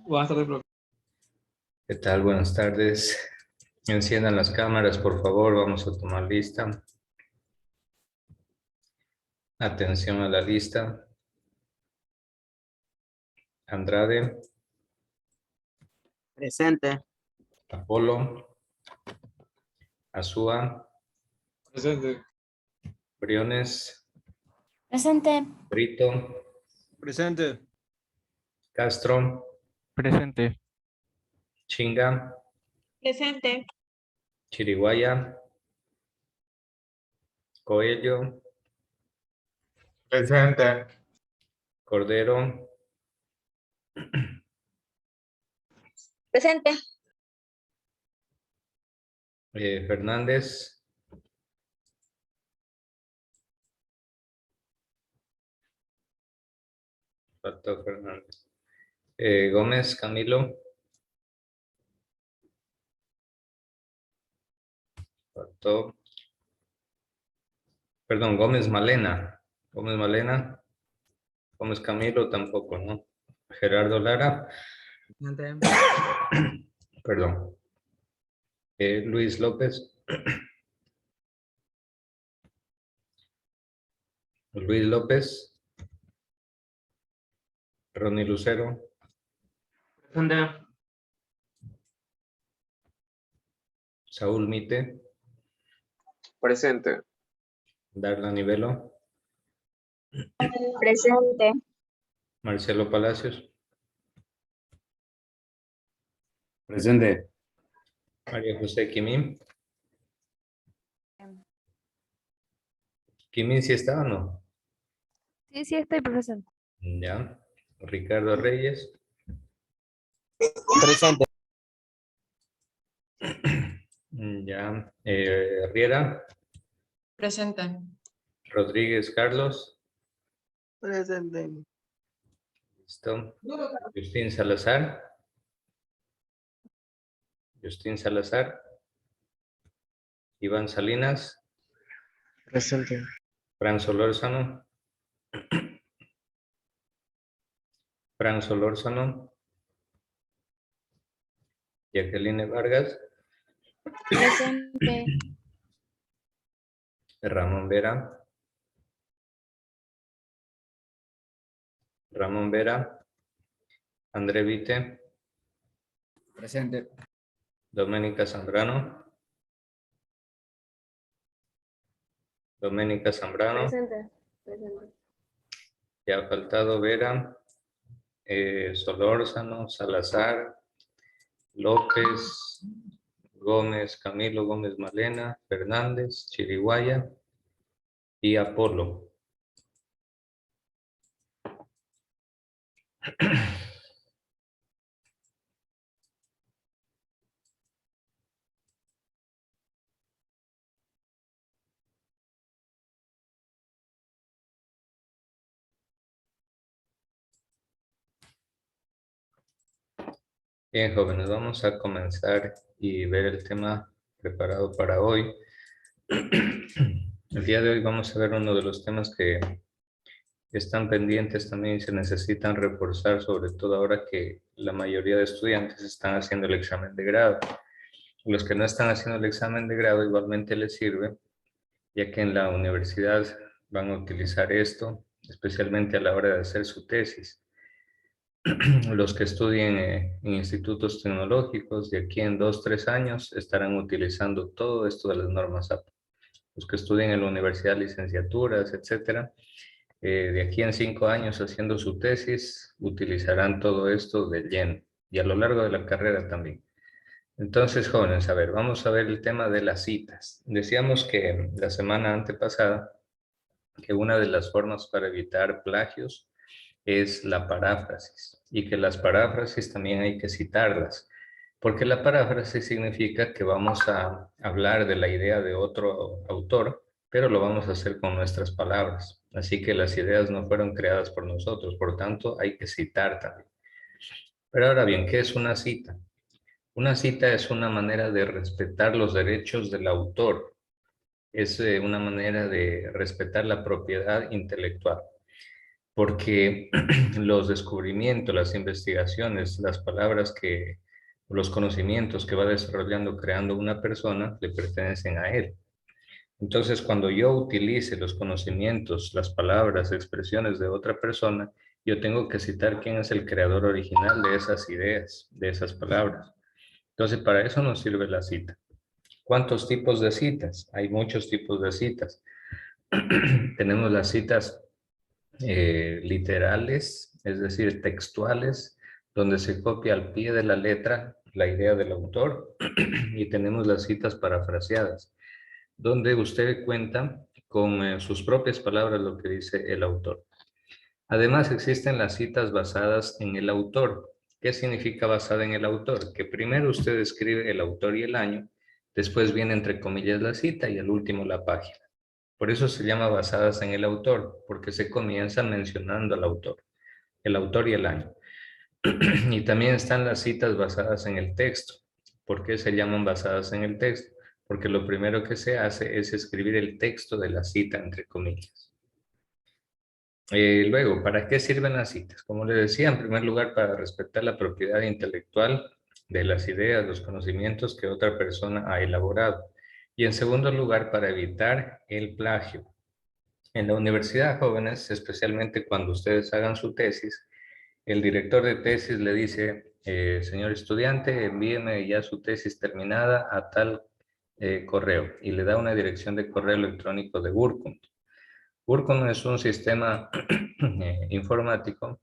Buenas tardes, profe. ¿Qué tal? Buenas tardes. Enciendan las cámaras, por favor. Vamos a tomar lista. Atención a la lista. Andrade. Presente. Apolo. Azúa. Presente. Briones. Presente. Brito. Presente. Castro. Presente. Chinga. Presente. Chiriguaya. Coello. Presente. Cordero. Presente. Fernández. Faltó Fernández. Gómez Camilo. Faltó. Perdón, Gómez Malena. Gómez Malena. Gómez Camilo tampoco, ¿no? Gerardo Lara. Presente. Perdón. Luis López. Luis López. Ronnie Lucero. Presente. Saúl Mite. Presente. Darla Nivelo. Presente. Marcelo Palacios. Presente. María José Quimín. ¿Quimín sí está o no? Sí, estoy presente. Ya. Ricardo Reyes. Presente. Ya. Riera. Presente. Rodríguez Carlos. Presente. Listo. Justín Salazar. Justín Salazar. Iván Salinas. Presente. Fran Solórzano. Fran Solórzano. Jacqueline Vargas. Presente. Ramón Vera. Ramón Vera. André Vite. Presente. Doménica Zambrano. Doménica Zambrano. Presente. Ya ha faltado Vera. Solórzano. Salazar. López. Gómez Camilo. Gómez Malena. Fernández. Chiriguaya. Y Apolo. Bien, jóvenes, vamos a comenzar y ver el tema preparado para hoy. El día de hoy vamos a ver uno de los temas que están pendientes también y se necesitan reforzar, sobre todo ahora que la mayoría de estudiantes están haciendo el examen de grado. Los que no están haciendo el examen de grado igualmente les sirve, ya que en la universidad van a utilizar esto, especialmente a la hora de hacer su tesis. Los que estudien en institutos tecnológicos, de aquí en 2 o 3 años estarán utilizando todo esto de las normas AP. Los que estudien en la universidad, licenciaturas, etcétera, de aquí en 5 años haciendo su tesis, utilizarán todo esto de lleno y a lo largo de la carrera también. Entonces, jóvenes, a ver, vamos a ver el tema de las citas. Decíamos que la semana antepasada que una de las formas para evitar plagios es la paráfrasis y que las paráfrasis también hay que citarlas, porque la paráfrasis significa que vamos a hablar de la idea de otro autor, pero lo vamos a hacer con nuestras palabras. Así que las ideas no fueron creadas por nosotros, por tanto hay que citar también. Pero ahora bien, ¿qué es una cita? Una cita es una manera de respetar los derechos del autor, es una manera de respetar la propiedad intelectual. porque los descubrimientos, las investigaciones, las palabras que, los conocimientos que va desarrollando, creando una persona, le pertenecen a él. Entonces, cuando yo utilice los conocimientos, las palabras, expresiones de otra persona, yo tengo que citar quién es el creador original de esas ideas, de esas palabras. Entonces, para eso nos sirve la cita. ¿Cuántos tipos de citas? Hay muchos tipos de citas. Tenemos las citas literales, es decir, textuales, donde se copia al pie de la letra la idea del autor, y tenemos las citas parafraseadas, donde usted cuenta con sus propias palabras lo que dice el autor. Además, existen las citas basadas en el autor. ¿Qué significa basada en el autor? Que primero usted escribe el autor y el año, después viene entre comillas la cita y al último la página. Por eso se llama basadas en el autor, porque se comienza mencionando al autor, el autor y el año. Y también están las citas basadas en el texto. ¿Por qué se llaman basadas en el texto? Porque lo primero que se hace es escribir el texto de la cita, entre comillas. Luego, ¿para qué sirven las citas? Como les decía, en primer lugar, para respetar la propiedad intelectual de las ideas, los conocimientos que otra persona ha elaborado. Y en segundo lugar, para evitar el plagio. En la universidad, jóvenes, especialmente cuando ustedes hagan su tesis, el director de tesis le dice, señor estudiante, envíeme ya su tesis terminada a tal correo, y le da una dirección de correo electrónico de Urkunt. Urkunt es un sistema informático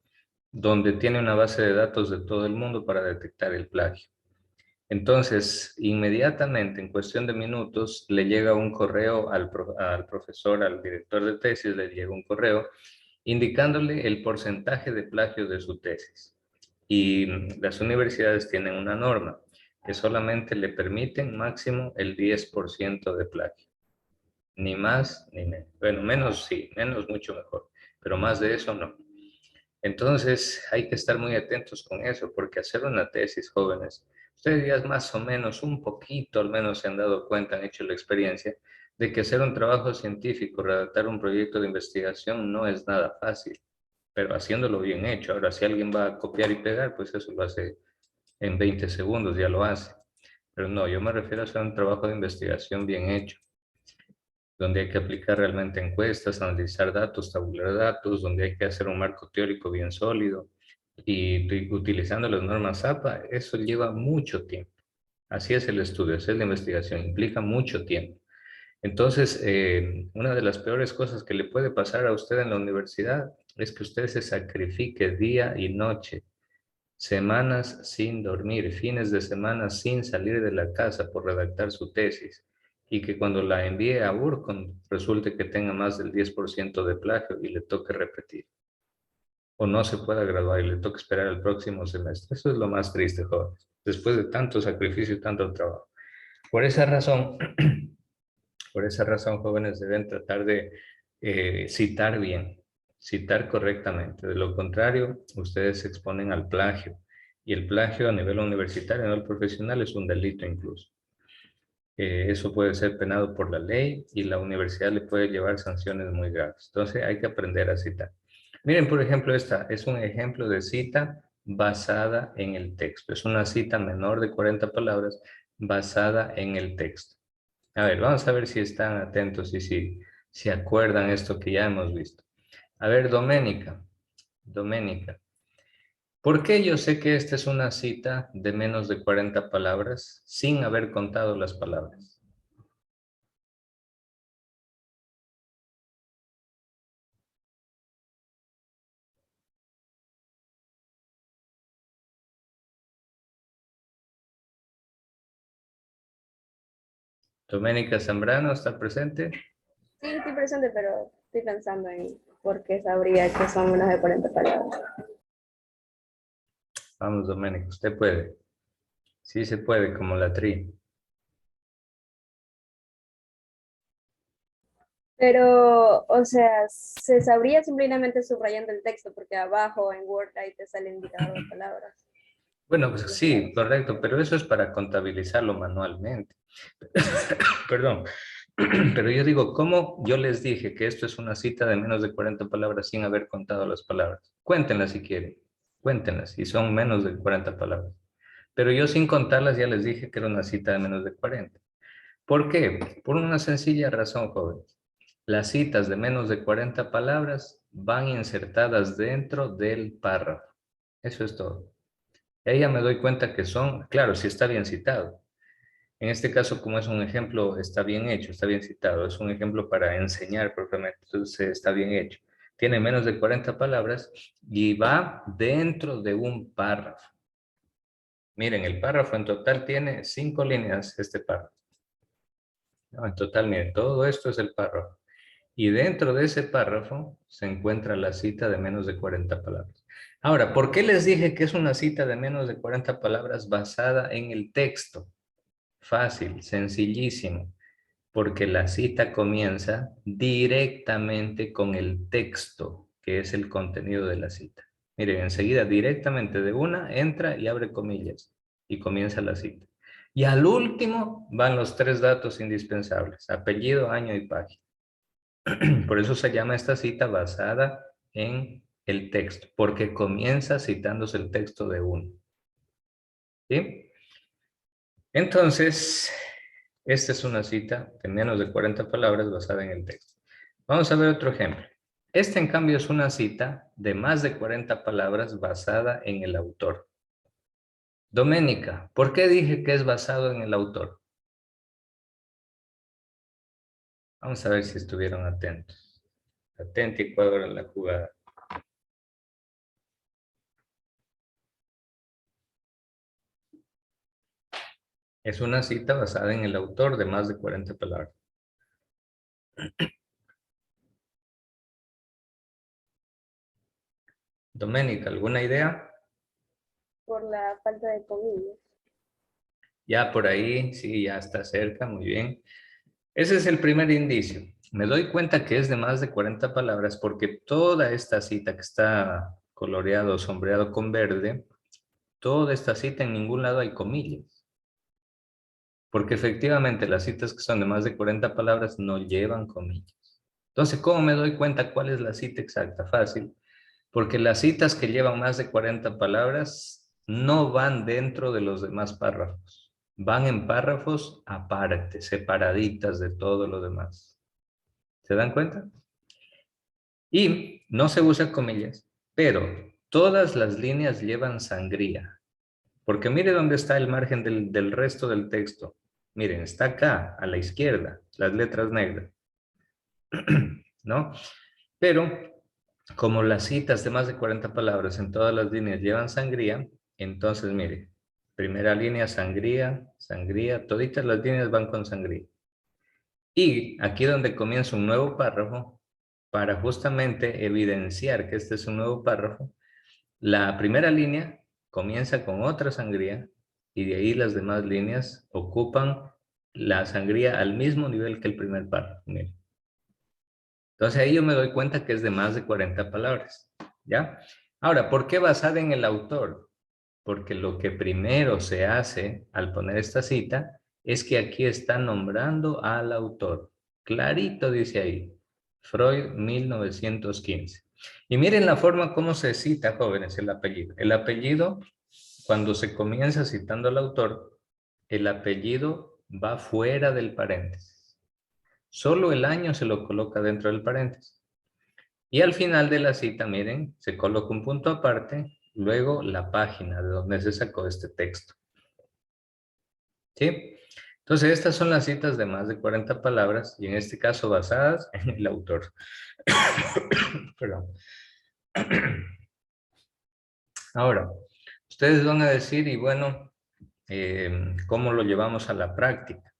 donde tiene una base de datos de todo el mundo para detectar el plagio. Entonces, inmediatamente, en cuestión de minutos, le llega un correo al profesor, al director de tesis, le llega un correo indicándole el porcentaje de plagio de su tesis. Y las universidades tienen una norma que solamente le permiten máximo el 10% de plagio. Ni más ni menos. Bueno, menos sí, menos mucho mejor, pero más de eso no. Entonces hay que estar muy atentos con eso, porque hacer una tesis, jóvenes, ustedes ya más o menos, un poquito al menos se han dado cuenta, han hecho la experiencia, de que hacer un trabajo científico, redactar un proyecto de investigación no es nada fácil, pero haciéndolo bien hecho. Ahora, si alguien va a copiar y pegar, pues eso lo hace en 20 segundos, ya lo hace. Pero no, yo me refiero a hacer un trabajo de investigación bien hecho, donde hay que aplicar realmente encuestas, analizar datos, tabular datos, donde hay que hacer un marco teórico bien sólido y utilizando las normas APA, eso lleva mucho tiempo. Así es el estudio, así es la investigación, implica mucho tiempo. Entonces, una de las peores cosas que le puede pasar a usted en la universidad es que usted se sacrifique día y noche, semanas sin dormir, fines de semana sin salir de la casa por redactar su tesis, y que cuando la envíe a Urkunt resulte que tenga más del 10% de plagio y le toque repetir. O no se pueda graduar y le toque esperar el próximo semestre. Eso es lo más triste, jóvenes, después de tanto sacrificio y tanto trabajo. Por esa razón, jóvenes, deben tratar de citar bien, citar correctamente. De lo contrario, ustedes se exponen al plagio. Y el plagio a nivel universitario, a nivel profesional, es un delito incluso. Eso puede ser penado por la ley y la universidad le puede llevar sanciones muy graves. Entonces hay que aprender a citar. Miren, por ejemplo, esta es un ejemplo de cita basada en el texto. Es una cita menor de 40 palabras basada en el texto. A ver, vamos a ver si están atentos y si acuerdan esto que ya hemos visto. A ver, Doménica. ¿Por qué yo sé que esta es una cita de menos de 40 palabras sin haber contado las palabras? Doménica Zambrano, ¿está presente? Sí, estoy presente, pero estoy pensando en por qué sabría que son menos de 40 palabras. Vamos, Doménica, usted puede. Sí se puede, como la tri. Pero, o sea, se sabría simplemente subrayando el texto, porque abajo en Word ahí te sale indicador de palabras. Bueno, pues sí, correcto, pero eso es para contabilizarlo manualmente. Perdón. Pero yo digo, ¿cómo yo les dije que esto es una cita de menos de 40 palabras sin haber contado las palabras? Cuéntenlas si quieren, cuéntenlas, si son menos de 40 palabras. Pero yo sin contarlas ya les dije que era una cita de menos de 40. ¿Por qué? Por una sencilla razón, jóvenes. Las citas de menos de 40 palabras van insertadas dentro del párrafo. Eso es todo. Ahí ya me doy cuenta que son, claro, si está bien citado. En este caso, como es un ejemplo, está bien hecho, está bien citado. Es un ejemplo para enseñar propiamente, entonces está bien hecho. Tiene menos de 40 palabras y va dentro de un párrafo. Miren, el párrafo en total tiene 5 líneas, este párrafo. No, en total, miren, todo esto es el párrafo. Y dentro de ese párrafo se encuentra la cita de menos de 40 palabras. Ahora, ¿por qué les dije que es una cita de menos de 40 palabras basada en el texto? Fácil, sencillísimo. Porque la cita comienza directamente con el texto, que es el contenido de la cita. Miren, enseguida directamente de una entra y abre comillas y comienza la cita. Y al último van los 3 datos indispensables, apellido, año y página. Por eso se llama esta cita basada en el texto, porque comienza citándose el texto de uno. ¿Sí? Entonces, esta es una cita de menos de 40 palabras basada en el texto. Vamos a ver otro ejemplo. Esta, en cambio, es una cita de más de 40 palabras basada en el autor. Doménica, ¿por qué dije que es basado en el autor? Vamos a ver si estuvieron atentos. Aténtico ahora en la jugada. Es una cita basada en el autor de más de 40 palabras. Doménica, ¿alguna idea? Por la falta de comillas. Ya por ahí, sí, ya está cerca, muy bien. Ese es el primer indicio. Me doy cuenta que es de más de 40 palabras porque toda esta cita que está coloreado o sombreado con verde, toda esta cita en ningún lado hay comillas. Porque efectivamente las citas que son de más de 40 palabras no llevan comillas. Entonces, ¿cómo me doy cuenta cuál es la cita exacta? Fácil. Porque las citas que llevan más de 40 palabras no van dentro de los demás párrafos. Van en párrafos aparte, separaditas de todo lo demás. ¿Se dan cuenta? Y no se usa comillas, pero todas las líneas llevan sangría. Porque mire dónde está el margen del resto del texto. Miren, está acá, a la izquierda, las letras negras. ¿No? Pero como las citas de más de 40 palabras en todas las líneas llevan sangría, entonces mire, primera línea sangría, sangría, toditas las líneas van con sangría. Y aquí donde comienza un nuevo párrafo, para justamente evidenciar que este es un nuevo párrafo, la primera línea comienza con otra sangría y de ahí las demás líneas ocupan la sangría al mismo nivel que el primer párrafo. Mire. Entonces ahí yo me doy cuenta que es de más de 40 palabras, ¿ya? Ahora, ¿por qué basada en el autor? Porque lo que primero se hace al poner esta cita es que aquí está nombrando al autor. Clarito dice ahí, Freud 1915. Y miren la forma como se cita, jóvenes, el apellido. El apellido, cuando se comienza citando al autor, el apellido va fuera del paréntesis. Solo el año se lo coloca dentro del paréntesis. Y al final de la cita, miren, se coloca un punto aparte, luego la página de donde se sacó este texto. ¿Sí? Entonces, estas son las citas de más de 40 palabras y en este caso basadas en el autor. Perdón. Ahora, ustedes van a decir, y bueno, ¿cómo lo llevamos a la práctica?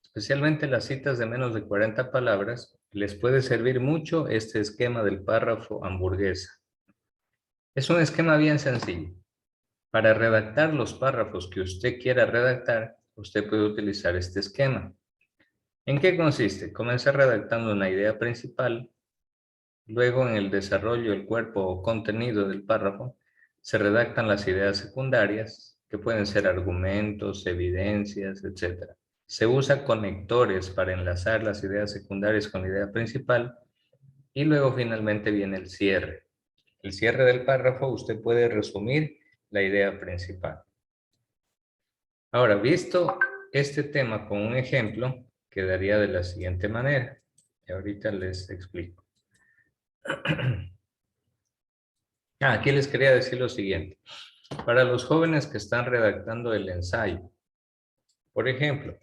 Especialmente las citas de menos de 40 palabras, les puede servir mucho este esquema del párrafo hamburguesa. Es un esquema bien sencillo. Para redactar los párrafos que usted quiera redactar, usted puede utilizar este esquema. ¿En qué consiste? Comenzar redactando una idea principal, luego en el desarrollo del cuerpo o contenido del párrafo, se redactan las ideas secundarias, que pueden ser argumentos, evidencias, etc. se usa conectores para enlazar las ideas secundarias con la idea principal y luego finalmente viene el cierre. El cierre del párrafo usted puede resumir la idea principal. Ahora, visto este tema con un ejemplo, quedaría de la siguiente manera. Y ahorita les explico. Aquí les quería decir lo siguiente. Para los jóvenes que están redactando el ensayo, por ejemplo,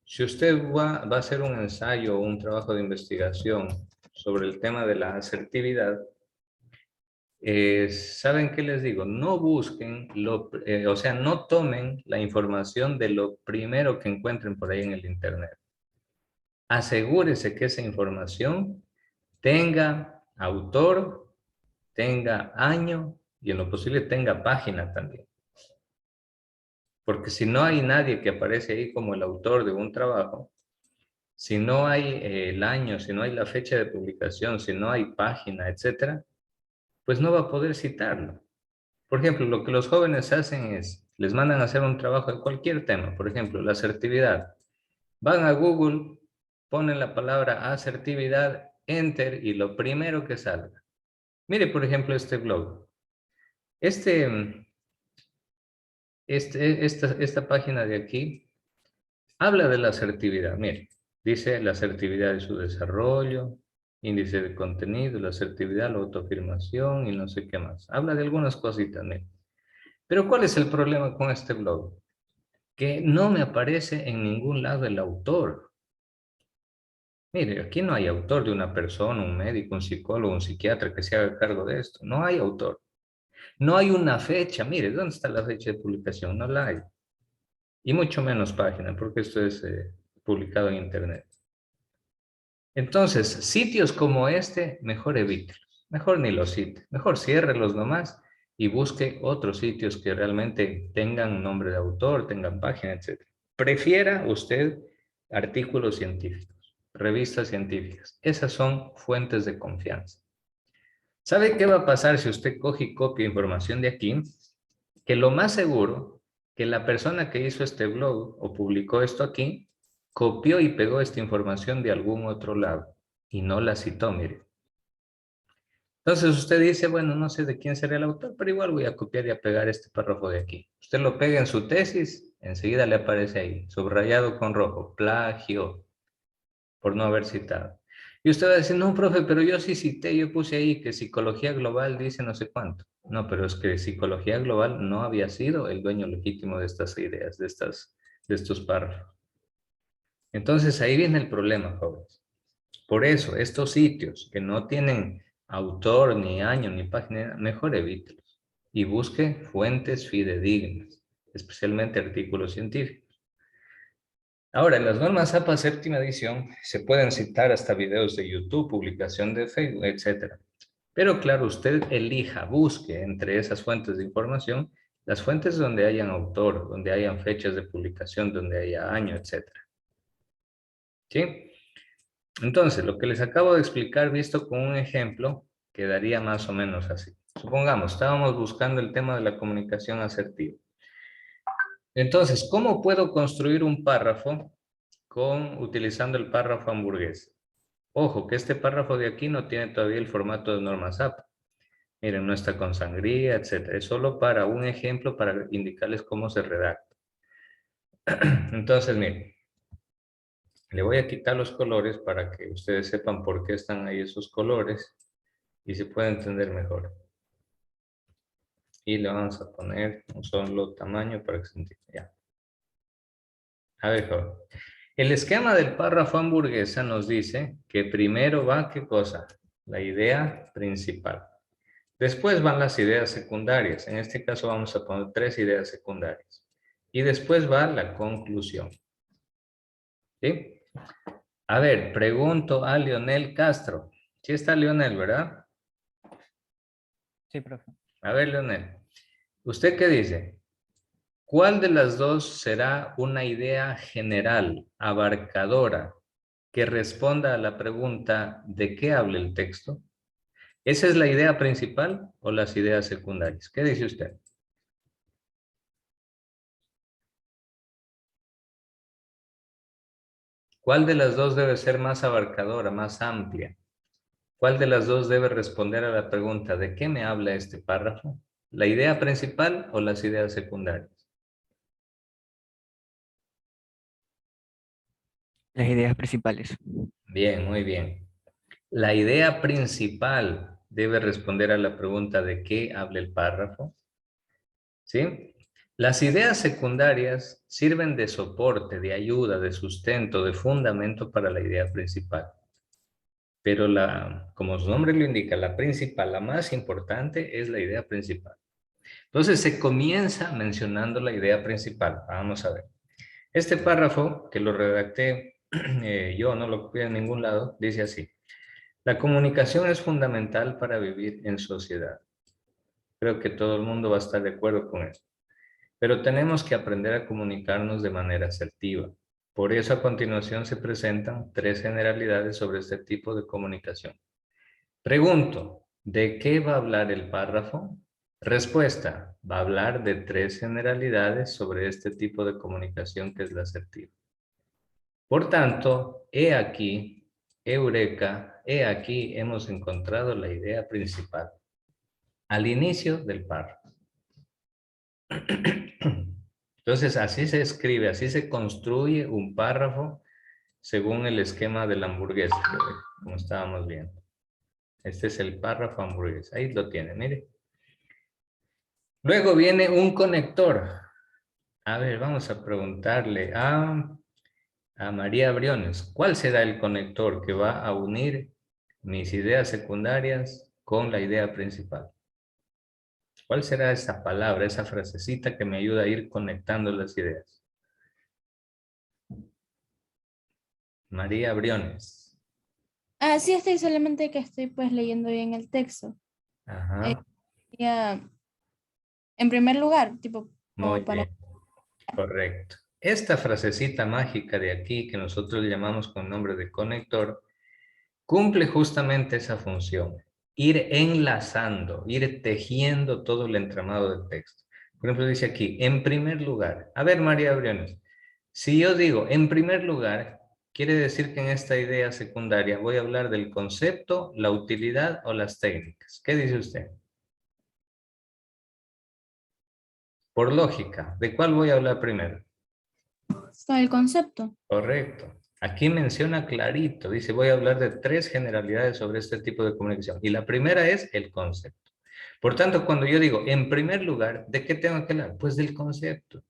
si usted va a hacer un ensayo o un trabajo de investigación sobre el tema de la asertividad, ¿saben qué les digo? No busquen, o sea, no tomen la información de lo primero que encuentren por ahí en el internet. Asegúrese que esa información tenga autor, tenga año y en lo posible tenga página también. Porque si no hay nadie que aparece ahí como el autor de un trabajo, si no hay el año, si no hay la fecha de publicación, si no hay página, etcétera, pues no va a poder citarlo. Por ejemplo, lo que los jóvenes hacen es, les mandan a hacer un trabajo de cualquier tema, por ejemplo, la asertividad. Van a Google, ponen la palabra asertividad, enter y lo primero que salga. Mire, por ejemplo, este blog. Esta página de aquí habla de la asertividad. Mire, dice la asertividad y su desarrollo, índice de contenido, la asertividad, la autoafirmación y no sé qué más. Habla de algunas cositas, mire. Pero ¿cuál es el problema con este blog? Que no me aparece en ningún lado el autor. Mire, aquí no hay autor de una persona, un médico, un psicólogo, un psiquiatra que se haga cargo de esto. No hay autor. No hay una fecha. Mire, ¿dónde está la fecha de publicación? No la hay. Y mucho menos página, porque esto es publicado en internet. Entonces, sitios como este, mejor evítelos. Mejor ni los cite. Mejor ciérrelos nomás y busque otros sitios que realmente tengan nombre de autor, tengan página, etc. Prefiera usted artículos científicos, revistas científicas. Esas son fuentes de confianza. ¿Sabe qué va a pasar si usted coge y copia información de aquí? Que lo más seguro, que la persona que hizo este blog o publicó esto aquí, copió y pegó esta información de algún otro lado y no la citó, mire. Entonces usted dice, bueno, no sé de quién será el autor, pero igual voy a copiar y a pegar este párrafo de aquí. Usted lo pega en su tesis, enseguida le aparece ahí, subrayado con rojo, plagio, por no haber citado. Y usted va a decir, no, profe, pero yo sí cité, yo puse ahí que psicología global dice no sé cuánto. No, pero es que psicología global no había sido el dueño legítimo de estas ideas, de estos párrafos. Entonces ahí viene el problema, jóvenes. Por eso, estos sitios que no tienen autor, ni año, ni página, mejor evítelos. Y busque fuentes fidedignas, especialmente artículos científicos. Ahora, en las normas APA séptima edición se pueden citar hasta videos de YouTube, publicación de Facebook, etc. Pero claro, usted elija, busque entre esas fuentes de información las fuentes donde hayan autor, donde hayan fechas de publicación, donde haya año, etc. ¿Sí? Entonces, lo que les acabo de explicar visto con un ejemplo, quedaría más o menos así. Supongamos, estábamos buscando el tema de la comunicación asertiva. Entonces, ¿cómo puedo construir un párrafo utilizando el párrafo hamburguesa? Ojo, que este párrafo de aquí no tiene todavía el formato de normas APA. Miren, no está con sangría, etc. Es solo para un ejemplo para indicarles cómo se redacta. Entonces, miren, le voy a quitar los colores para que ustedes sepan por qué están ahí esos colores y se pueda entender mejor. Y le vamos a poner un solo tamaño para que se entienda. Ya. A ver, joven. El esquema del párrafo hamburguesa nos dice que primero va, ¿qué cosa? La idea principal. Después van las ideas secundarias. En este caso vamos a poner 3 ideas secundarias. Y después va la conclusión. ¿Sí? A ver, pregunto a Leonel Castro. Sí está Leonel, ¿verdad? Sí, profe. A ver, Leonel. ¿Usted qué dice? ¿Cuál de las dos será una idea general, abarcadora, que responda a la pregunta ¿de qué habla el texto? ¿Esa es la idea principal o las ideas secundarias? ¿Qué dice usted? ¿Cuál de las dos debe ser más abarcadora, más amplia? ¿Cuál de las dos debe responder a la pregunta ¿de qué me habla este párrafo? ¿La idea principal o las ideas secundarias? Las ideas principales. Bien, muy bien. La idea principal debe responder a la pregunta ¿de qué habla el párrafo? ¿Sí? Las ideas secundarias sirven de soporte, de ayuda, de sustento, de fundamento para la idea principal. Pero como su nombre lo indica, la principal, la más importante es la idea principal. Entonces se comienza mencionando la idea principal. Vamos a ver. Este párrafo, que lo redacté yo, no lo copié en ningún lado, dice así. La comunicación es fundamental para vivir en sociedad. Creo que todo el mundo va a estar de acuerdo con eso. Pero tenemos que aprender a comunicarnos de manera asertiva. Por eso a continuación se presentan 3 generalidades sobre este tipo de comunicación. Pregunto, ¿de qué va a hablar el párrafo? Respuesta, va a hablar de 3 generalidades sobre este tipo de comunicación que es la asertiva. Por tanto, he aquí, eureka, he aquí hemos encontrado la idea principal al inicio del párrafo. Entonces, así se escribe, así se construye un párrafo según el esquema de la hamburguesa, como estábamos viendo. Este es el párrafo hamburguesa. Ahí lo tiene, mire. Luego viene un conector. A ver, vamos a preguntarle a María Briones. ¿Cuál será el conector que va a unir mis ideas secundarias con la idea principal? ¿Cuál será esa palabra, esa frasecita que me ayuda a ir conectando las ideas? María Briones. Sí, estoy solamente que estoy pues leyendo bien el texto. Ajá. Ya, en primer lugar, tipo, Muy como para... bien. Correcto. Esta frasecita mágica de aquí, que nosotros le llamamos con nombre de conector, cumple justamente esa función. Ir enlazando, ir tejiendo todo el entramado del texto. Por ejemplo, dice aquí, en primer lugar. A ver, María Briones, si yo digo en primer lugar, quiere decir que en esta idea secundaria voy a hablar del concepto, la utilidad o las técnicas. ¿Qué dice usted? Por lógica, ¿de cuál voy a hablar primero? Con el concepto. Correcto. Aquí menciona clarito, dice, voy a hablar de 3 generalidades sobre este tipo de comunicación. Y la primera es el concepto. Por tanto, cuando yo digo, en primer lugar, ¿de qué tengo que hablar? Pues del concepto.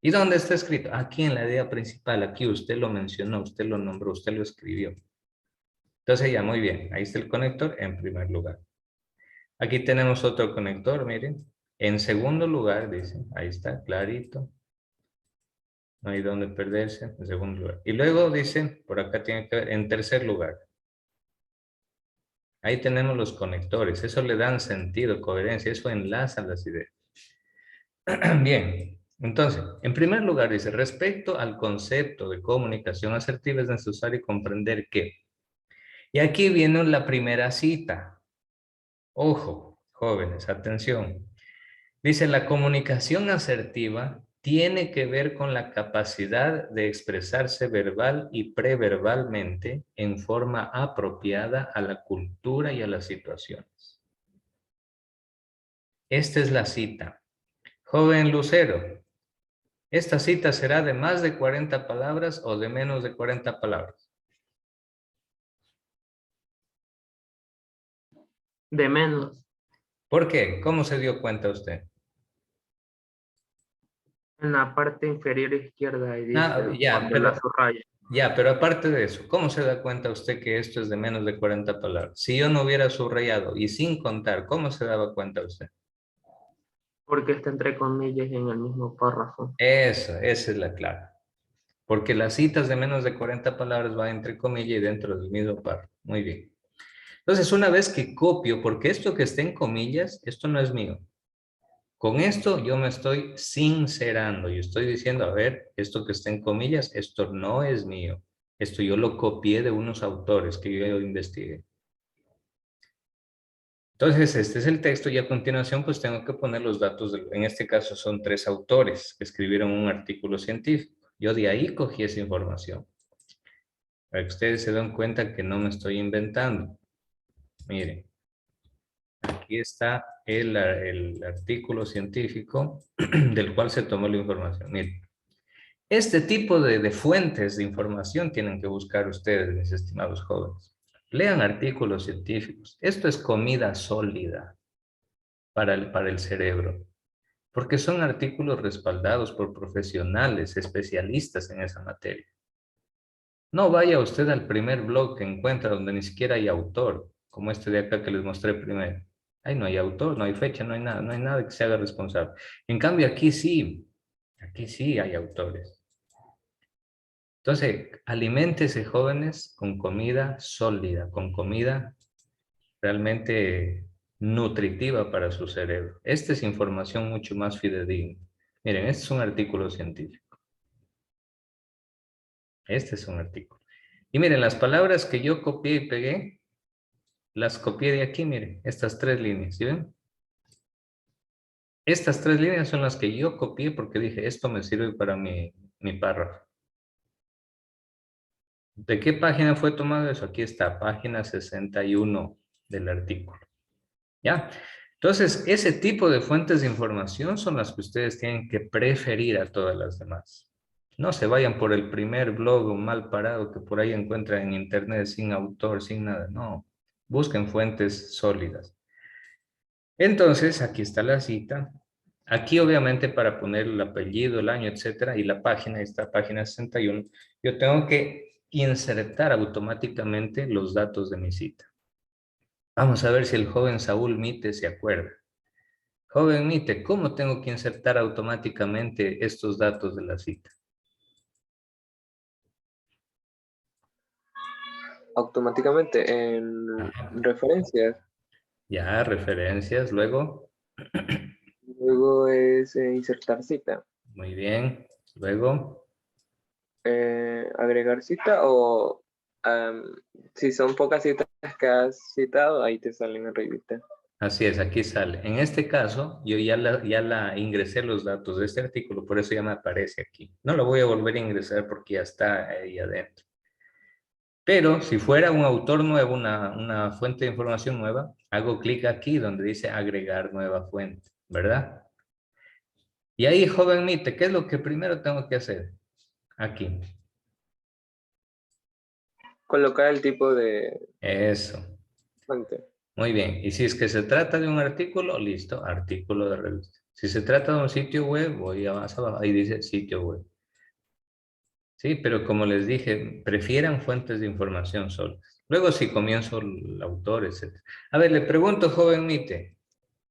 ¿Y dónde está escrito? Aquí en la idea principal, aquí usted lo mencionó, usted lo nombró, usted lo escribió. Entonces ya, muy bien, ahí está el conector en primer lugar. Aquí tenemos otro conector, miren. En segundo lugar, dice, ahí está, clarito. No hay dónde perderse, en segundo lugar. Y luego dice, por acá tiene que ver, en tercer lugar. Ahí tenemos los conectores, eso le dan sentido, coherencia, eso enlaza las ideas. Bien, entonces, en primer lugar dice, respecto al concepto de comunicación asertiva es necesario comprender que, y aquí viene la primera cita. Ojo, jóvenes, atención. Dice, la comunicación asertiva tiene que ver con la capacidad de expresarse verbal y preverbalmente en forma apropiada a la cultura y a las situaciones. Esta es la cita. Joven Lucero, ¿esta cita será de más de 40 palabras o de menos de 40 palabras? De menos. ¿Por qué? ¿Cómo se dio cuenta usted? En la parte inferior izquierda y dice ya, donde la subraya. Ya, pero aparte de eso, ¿cómo se da cuenta usted que esto es de menos de 40 palabras? Si yo no hubiera subrayado y sin contar, ¿cómo se daba cuenta usted? Porque está entre comillas en el mismo párrafo. Esa es la clave. Porque las citas de menos de 40 palabras van entre comillas y dentro del mismo párrafo. Muy bien. Entonces, una vez que copio, porque esto que está en comillas, esto no es mío. Con esto yo me estoy sincerando y estoy diciendo, a ver, esto que está en comillas, esto no es mío. Esto yo lo copié de unos autores que yo investigué. Entonces, este es el texto y a continuación pues tengo que poner los datos, en este caso son 3 autores que escribieron un artículo científico. Yo de ahí cogí esa información. Para que ustedes se den cuenta que no me estoy inventando. Miren, aquí está el artículo científico del cual se tomó la información. Miren, este tipo de fuentes de información tienen que buscar ustedes, mis estimados jóvenes. Lean artículos científicos. Esto es comida sólida para el cerebro, porque son artículos respaldados por profesionales, especialistas en esa materia. No vaya usted al primer blog que encuentra donde ni siquiera hay autor, como este de acá que les mostré primero. Ahí no hay autor, no hay fecha, no hay nada que se haga responsable. En cambio aquí sí hay autores. Entonces, aliméntese, jóvenes, con comida sólida, con comida realmente nutritiva para su cerebro. Esta es información mucho más fidedigna. Miren, este es un artículo científico. Este es un artículo. Y miren, las palabras que yo copié y pegué, las copié de aquí, miren, estas 3 líneas, ¿sí ven? Estas 3 líneas son las que yo copié porque dije, esto me sirve para mi párrafo. ¿De qué página fue tomado eso? Aquí está, página 61 del artículo. ¿Ya? Entonces, ese tipo de fuentes de información son las que ustedes tienen que preferir a todas las demás. No se vayan por el primer blog mal parado que por ahí encuentran en internet sin autor, sin nada. No, busquen fuentes sólidas. Entonces, aquí está la cita. Aquí, obviamente, para poner el apellido, el año, etcétera, y la página, esta página 61, yo tengo que insertar automáticamente los datos de mi cita. Vamos a ver si el joven Saúl Mite se acuerda. Joven Mite, ¿cómo tengo que insertar automáticamente estos datos de la cita? Automáticamente en referencias. Ya, referencias, luego. Luego es insertar cita. Muy bien, luego. Agregar cita o si son pocas citas que has citado, ahí te salen en revista. Así es, aquí sale. En este caso, yo ya la ingresé los datos de este artículo, por eso ya me aparece aquí. No lo voy a volver a ingresar porque ya está ahí adentro. Pero si fuera un autor nuevo, una fuente de información nueva, hago clic aquí donde dice agregar nueva fuente, ¿verdad? Y ahí, joven Mite, ¿qué es lo que primero tengo que hacer? Aquí. Colocar el tipo de Eso. fuente. Muy bien. Y si es que se trata de un artículo, listo, artículo de revista. Si se trata de un sitio web, voy a más abajo, ahí dice sitio web. Sí, pero como les dije, prefieran fuentes de información sólidas. Luego si comienzo el autor, etc. A ver, le pregunto, joven Mite,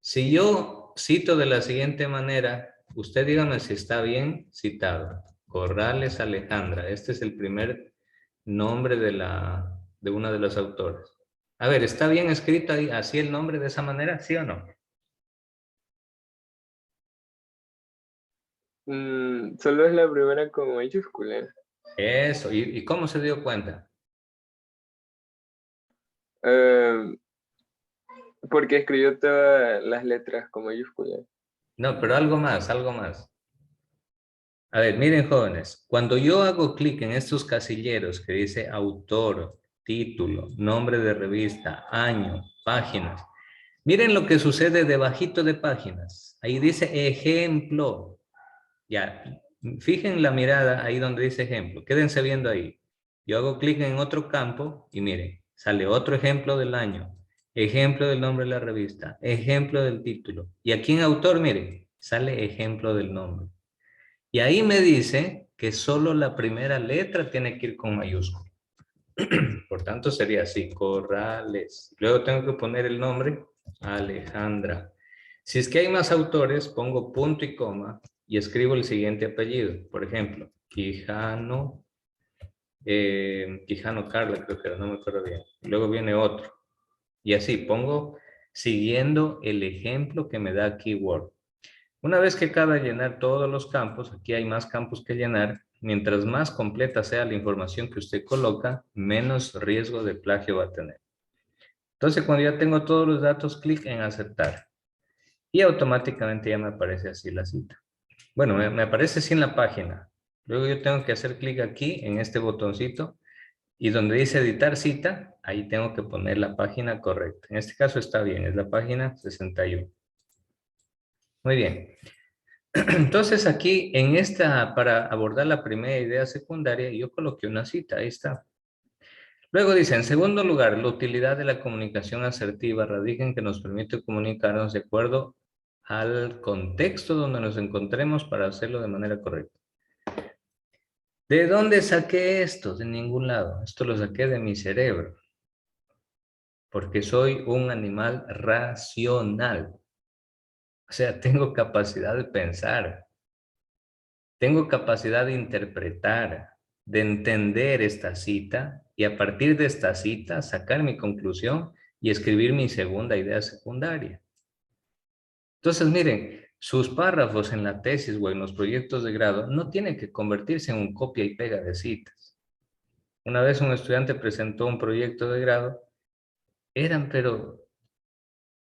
si yo cito de la siguiente manera, usted dígame si está bien citado. Corrales Alejandra, este es el primer nombre de una de las autores. A ver, ¿está bien escrito ahí, así el nombre de esa manera, sí o no? Solo es la primera con mayúscula. Eso, ¿y cómo se dio cuenta? Porque escribió todas las letras con mayúsculas. No, pero algo más, algo más. A ver, miren jóvenes, cuando yo hago clic en estos casilleros que dice autor, título, nombre de revista, año, páginas, miren lo que sucede debajito de páginas. Ahí dice ejemplo. Ya, fijen la mirada ahí donde dice ejemplo. Quédense viendo ahí. Yo hago clic en otro campo y miren, sale otro ejemplo del año, ejemplo del nombre de la revista, ejemplo del título. Y aquí en autor, miren, sale ejemplo del nombre. Y ahí me dice que solo la primera letra tiene que ir con mayúscula. Por tanto, sería así, Corrales. Luego tengo que poner el nombre, Alejandra. Si es que hay más autores, pongo punto y coma y escribo el siguiente apellido. Por ejemplo, Quijano Carla, creo que era, no me acuerdo bien. Luego viene otro. Y así pongo siguiendo el ejemplo que me da Keyword. Una vez que acaba de llenar todos los campos, aquí hay más campos que llenar, mientras más completa sea la información que usted coloca, menos riesgo de plagio va a tener. Entonces, cuando ya tengo todos los datos, clic en aceptar. Y automáticamente ya me aparece así la cita. Bueno, me aparece así en la página. Luego yo tengo que hacer clic aquí, en este botoncito, Y donde dice editar cita, ahí tengo que poner la página correcta. En este caso está bien, es la página 61. Muy bien. Entonces aquí en esta, para abordar la primera idea secundaria, yo coloqué una cita, ahí está. Luego dice, en segundo lugar, la utilidad de la comunicación asertiva radica en que nos permite comunicarnos de acuerdo al contexto donde nos encontremos para hacerlo de manera correcta. ¿De dónde saqué esto? De ningún lado. Esto lo saqué de mi cerebro. Porque soy un animal racional. O sea, tengo capacidad de pensar. Tengo capacidad de interpretar, de entender esta cita y a partir de esta cita sacar mi conclusión y escribir mi segunda idea secundaria. Entonces, miren, sus párrafos en la tesis o en los proyectos de grado no tienen que convertirse en un copia y pega de citas. Una vez un estudiante presentó un proyecto de grado,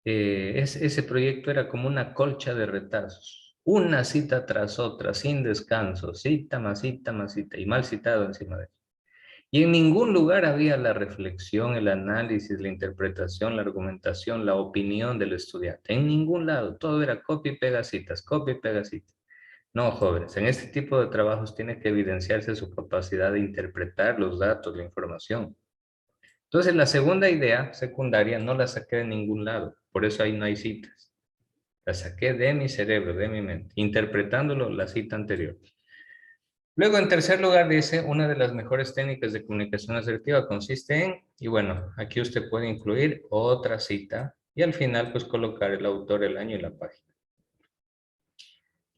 ese proyecto era como una colcha de retazos. Una cita tras otra, sin descanso, cita más cita más cita, y mal citado encima de eso. Y en ningún lugar había la reflexión, el análisis, la interpretación, la argumentación, la opinión del estudiante. En ningún lado. Todo era copia y pega citas, copia y pega citas. No, jóvenes, en este tipo de trabajos tiene que evidenciarse su capacidad de interpretar los datos, la información. Entonces, la segunda idea secundaria no la saqué de ningún lado. Por eso ahí no hay citas. La saqué de mi cerebro, de mi mente, interpretándolo la cita anterior. Luego, en tercer lugar, dice, una de las mejores técnicas de comunicación asertiva consiste en, y bueno, aquí usted puede incluir otra cita y al final, pues, colocar el autor, el año y la página.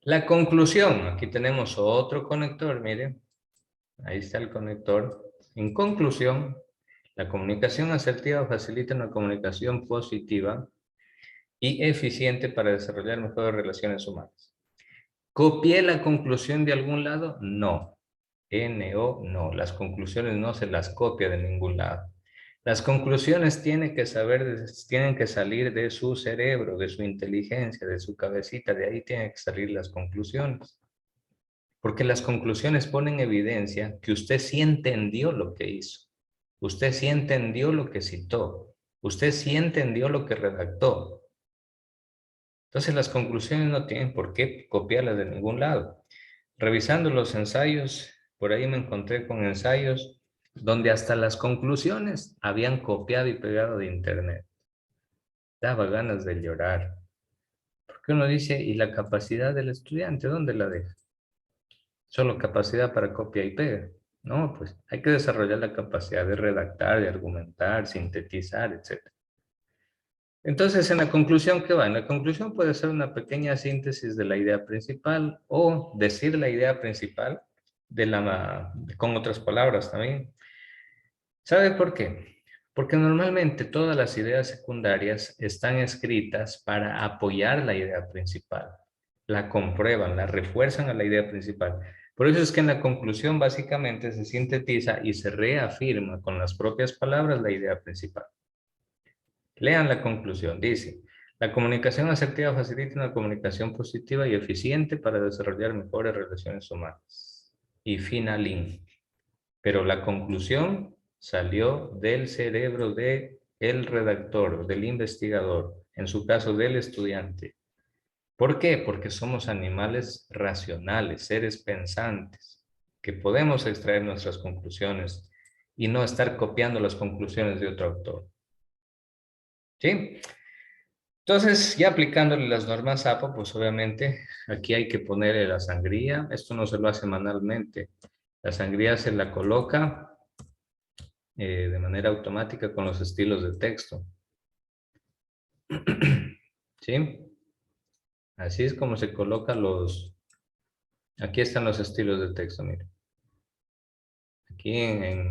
La conclusión, aquí tenemos otro conector, miren, ahí está el conector. En conclusión, la comunicación asertiva facilita una comunicación positiva y eficiente para desarrollar mejores relaciones humanas. ¿Copié la conclusión de algún lado? No. NO, no. Las conclusiones no se las copia de ningún lado. Las conclusiones tienen que salir de su cerebro, de su inteligencia, de su cabecita. De ahí tienen que salir las conclusiones. Porque las conclusiones ponen evidencia que usted sí entendió lo que hizo. Usted sí entendió lo que citó. Usted sí entendió lo que redactó. Entonces las conclusiones no tienen por qué copiarlas de ningún lado. Revisando los ensayos, por ahí me encontré con ensayos donde hasta las conclusiones habían copiado y pegado de internet. Daba ganas de llorar. Porque uno dice, ¿y la capacidad del estudiante dónde la deja? Solo capacidad para copia y pega. No, pues hay que desarrollar la capacidad de redactar, de argumentar, sintetizar, etc. Entonces, en la conclusión, ¿qué va? En la conclusión puede ser una pequeña síntesis de la idea principal o decir la idea principal con otras palabras también. ¿Sabe por qué? Porque normalmente todas las ideas secundarias están escritas para apoyar la idea principal. La comprueban, la refuerzan a la idea principal. Por eso es que en la conclusión básicamente se sintetiza y se reafirma con las propias palabras la idea principal. Lean la conclusión. Dice, la comunicación asertiva facilita una comunicación positiva y eficiente para desarrollar mejores relaciones humanas. Y finalín. Pero la conclusión salió del cerebro del redactor, del investigador, en su caso del estudiante. ¿Por qué? Porque somos animales racionales, seres pensantes, que podemos extraer nuestras conclusiones y no estar copiando las conclusiones de otro autor. ¿Sí? Entonces, ya aplicándole las normas APA, pues obviamente aquí hay que ponerle la sangría. Esto no se lo hace manualmente. La sangría se la coloca de manera automática con los estilos de texto. ¿Sí? Así es como se colocan los... Aquí están los estilos de texto, miren. Aquí en